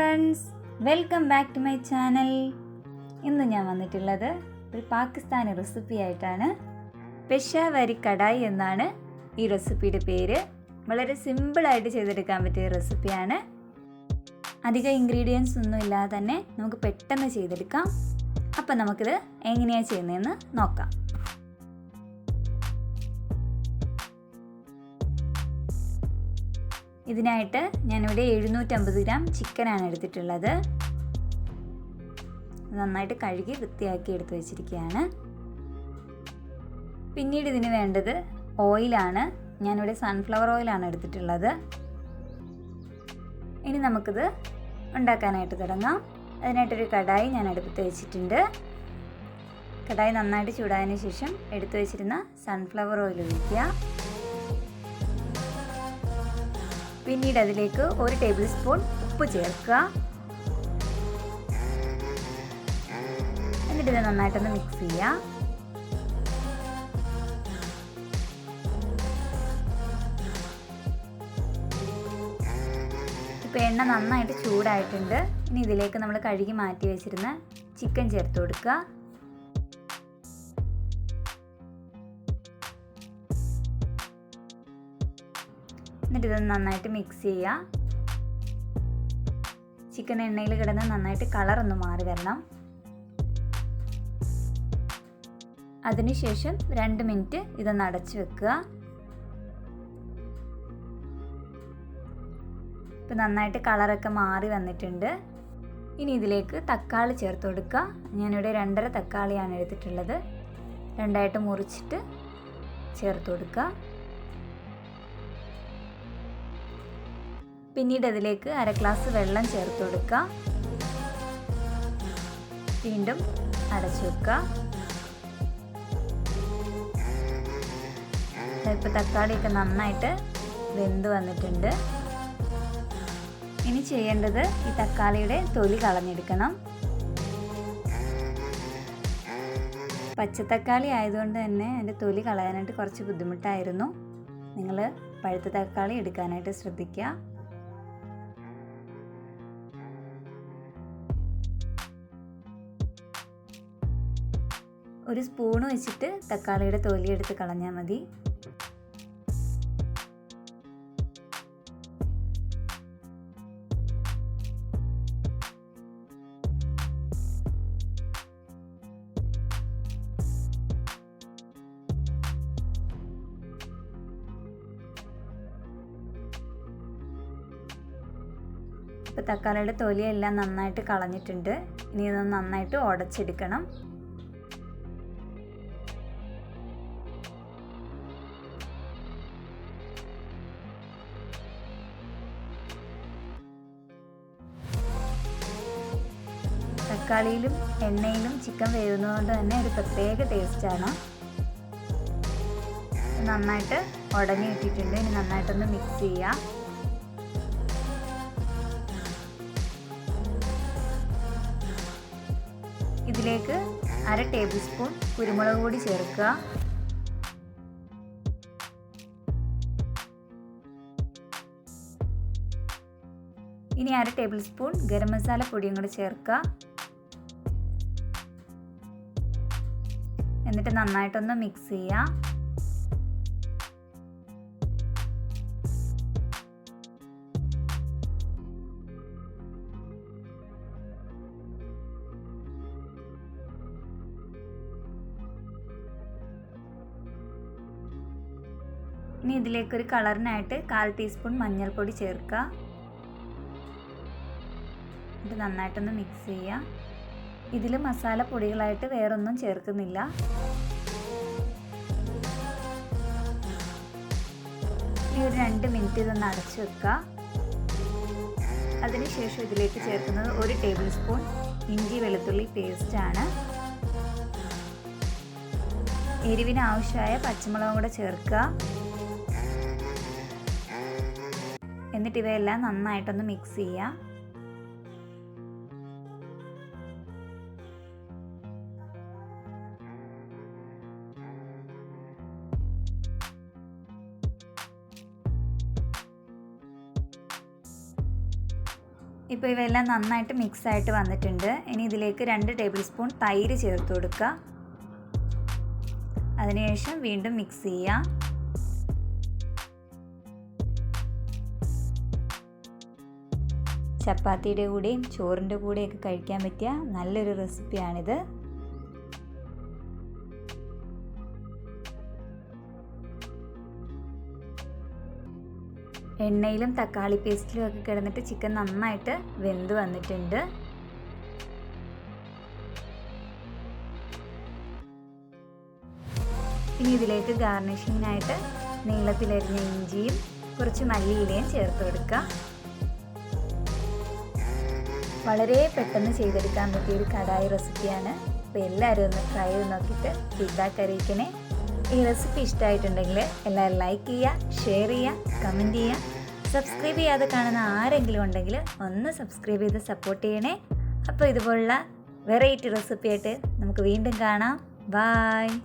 Friends, welcome back to my channel. ഇന്ന് ഞാൻ വന്നിട്ടുള്ളത് ഒരു പാകിസ്ഥാനി റെസിപ്പി ആയിട്ടാണ്. പെഷാവരി കടായി എന്നാണ് ഈ റെസിപ്പിയുടെ പേര്. വളരെ സിമ്പിളായിട്ട് ചെയ്തെടുക്കാൻ പറ്റിയ റെസിപ്പിയാണ്. അധികം ഇൻഗ്രീഡിയൻസ് ഒന്നും ഇല്ലാതെ തന്നെ നമുക്ക് പെട്ടെന്ന് ചെയ്തെടുക്കാം. അപ്പം നമുക്കിത് എങ്ങനെയാണ് ചെയ്യുന്നതെന്ന് നോക്കാം. ഇതിനായിട്ട് ഞാനിവിടെ 750 ഗ്രാം ചിക്കനാണ് എടുത്തിട്ടുള്ളത്. നന്നായിട്ട് കഴുകി വൃത്തിയാക്കി എടുത്ത് വെച്ചിരിക്കുകയാണ്. പിന്നീട് ഇതിന് വേണ്ടത് ഓയിലാണ്. ഞാനിവിടെ സൺഫ്ലവർ ഓയിലാണ് എടുത്തിട്ടുള്ളത്. ഇനി നമുക്കിത് ഉണ്ടാക്കാനായിട്ട് തുടങ്ങാം. അതിനായിട്ടൊരു കടായി ഞാൻ അടുപ്പത്ത് വെച്ചിട്ടുണ്ട്. കടായി നന്നായിട്ട് ചൂടായതിനു ശേഷം എടുത്തു വെച്ചിരുന്ന സൺഫ്ലവർ ഓയിൽ ഒഴിക്കുക. പിന്നീട് അതിലേക്ക് 1 ടേബിൾ സ്പൂൺ ഉപ്പ് ചേർക്കുക. എന്നിട്ട് ഇത് നന്നായിട്ടൊന്ന് മിക്സ് ചെയ്യുക. ഇപ്പോൾ എണ്ണ നന്നായിട്ട് ചൂടായിട്ടുണ്ട്. ഇനി ഇതിലേക്ക് നമ്മൾ കഴുകി മാറ്റി വെച്ചിരുന്ന ചിക്കൻ ചേർത്ത് കൊടുക്കുക. എന്നിട്ട് ഇത് നന്നായിട്ട് മിക്സ് ചെയ്യുക. ചിക്കൻ എണ്ണയിൽ കിടന്ന് നന്നായിട്ട് കളറൊന്ന് മാറി വരണം. അതിനുശേഷം 2 മിനിറ്റ് ഇതൊന്ന് അടച്ചു വെക്കുക. ഇപ്പം നന്നായിട്ട് കളറൊക്കെ മാറി വന്നിട്ടുണ്ട്. ഇനി ഇതിലേക്ക് തക്കാളി ചേർത്ത് കൊടുക്കുക. ഞാനിവിടെ 2.5 തക്കാളിയാണ് എടുത്തിട്ടുള്ളത്. 2ആയിട്ട് മുറിച്ചിട്ട് ചേർത്ത് കൊടുക്കുക. പിന്നീട് അതിലേക്ക് 1/2 ഗ്ലാസ് വെള്ളം ചേർത്ത് കൊടുക്കുക. വീണ്ടും അടച്ചു വെക്കുക. ഇപ്പോൾ തക്കാളിയൊക്കെ നന്നായിട്ട് വെന്ത് വന്നിട്ടുണ്ട്. ഇനി ചെയ്യേണ്ടത് ഈ തക്കാളിയുടെ തൊലി കളഞ്ഞെടുക്കണം. പച്ചത്തക്കാളി ആയതുകൊണ്ട് തന്നെ അതിൻ്റെ തൊലി കളയാനായിട്ട് കുറച്ച് ബുദ്ധിമുട്ടായിരുന്നു. നിങ്ങൾ പഴുത്ത തക്കാളി എടുക്കാനായിട്ട് ശ്രദ്ധിക്കുക. ഒരു സ്പൂൺ വെച്ചിട്ട് തക്കാളിയുടെ തൊലി എടുത്ത് കളഞ്ഞാൽ മതി. ഇപ്പോൾ തക്കാളിയുടെ തൊലിയെല്ലാം നന്നായിട്ട് കളഞ്ഞിട്ടുണ്ട്. ഇനി ഇതൊന്ന് നന്നായിട്ട് ഉടച്ചെടുക്കണം. തക്കാളിയിലും എണ്ണയിലും ചിക്കൻ വേവുന്നതുകൊണ്ട് തന്നെ ഒരു പ്രത്യേക ടേസ്റ്റാണ്. നന്നായിട്ട് ഉടഞ്ഞു കിട്ടിയിട്ടുണ്ട്. ഇനി നന്നായിട്ടൊന്ന് മിക്സ് ചെയ്യുക. ഇതിലേക്ക് 1/2 ടേബിൾ സ്പൂൺ കുരുമുളക് പൊടി ചേർക്കുക. ഇനി 1/2 ടേബിൾ സ്പൂൺ ഗരം മസാല പൊടിയും കൂടി ചേർക്കുക. എന്നിട്ട് നന്നായിട്ടൊന്ന് മിക്സ് ചെയ്യുക. ഇനി ഇതിലേക്കൊരു കളറിനായിട്ട് 1/4 ടീസ്പൂൺ മഞ്ഞൾപ്പൊടി ചേർക്കുക. ഇത് നന്നായിട്ടൊന്ന് മിക്സ് ചെയ്യുക. ഇതിൽ മസാല പൊടികളായിട്ട് വേറൊന്നും ചേർക്കുന്നില്ല. ഈ ഒരു 2 മിനിറ്റ് ഇതൊന്ന് അടച്ചു വെക്കുക. അതിനുശേഷം ഇതിലേക്ക് ചേർക്കുന്നത് 1 ടേബിൾ സ്പൂൺ ഇഞ്ചി വെളുത്തുള്ളി പേസ്റ്റാണ്. എരിവിന് ആവശ്യമായ പച്ചമുളകും കൂടെ ചേർക്കുക. എന്നിട്ട് ഇവയെല്ലാം നന്നായിട്ടൊന്ന് മിക്സ് ചെയ്യുക. ഇപ്പോൾ ഇവയെല്ലാം നന്നായിട്ട് മിക്സായിട്ട് വന്നിട്ടുണ്ട്. ഇനി ഇതിലേക്ക് 2 ടേബിൾ സ്പൂൺ തൈര് ചേർത്ത് കൊടുക്കുക. അതിനുശേഷം വീണ്ടും മിക്സ് ചെയ്യുക. ചപ്പാത്തിയുടെ കൂടെയും ചോറിൻ്റെ കൂടെയൊക്കെ കഴിക്കാൻ പറ്റിയ നല്ലൊരു റെസിപ്പിയാണിത്. എണ്ണയിലും തക്കാളി പേസ്റ്റിലും ഒക്കെ കിടന്നിട്ട് ചിക്കൻ നന്നായിട്ട് വെന്ത് വന്നിട്ടുണ്ട്. ഇനി ഇതിലേക്ക് ഗാർണിഷിങ്ങിനായിട്ട് നീളത്തിലരിഞ്ഞ ഇഞ്ചിയും കുറച്ച് മല്ലിയിലയും ചേർത്ത് കൊടുക്കുക. വളരെ പെട്ടെന്ന് ചെയ്തെടുക്കാൻ പറ്റിയൊരു കടായി റെസിപ്പിയാണ്. അപ്പോൾ എല്ലാവരും ഒന്ന് ട്രൈ ചെയ്ത് നോക്കിയിട്ട് ഫീഡ്ബാക്ക് അറിയിക്കണേ. ഈ റെസിപ്പി ഇഷ്ടമായിട്ടുണ്ടെങ്കിൽ എല്ലാവരും ലൈക്ക് ചെയ്യുക, ഷെയർ ചെയ്യുക, കമൻറ്റ് ചെയ്യുക. സബ്സ്ക്രൈബ് ചെയ്യാതെ കാണുന്ന ആരെങ്കിലും ഉണ്ടെങ്കിൽ ഒന്ന് സബ്സ്ക്രൈബ് ചെയ്ത് സപ്പോർട്ട് ചെയ്യണേ. അപ്പോൾ ഇതുപോലുള്ള വെറൈറ്റി റെസിപ്പി ആയിട്ട് നമുക്ക് വീണ്ടും കാണാം. ബായ്.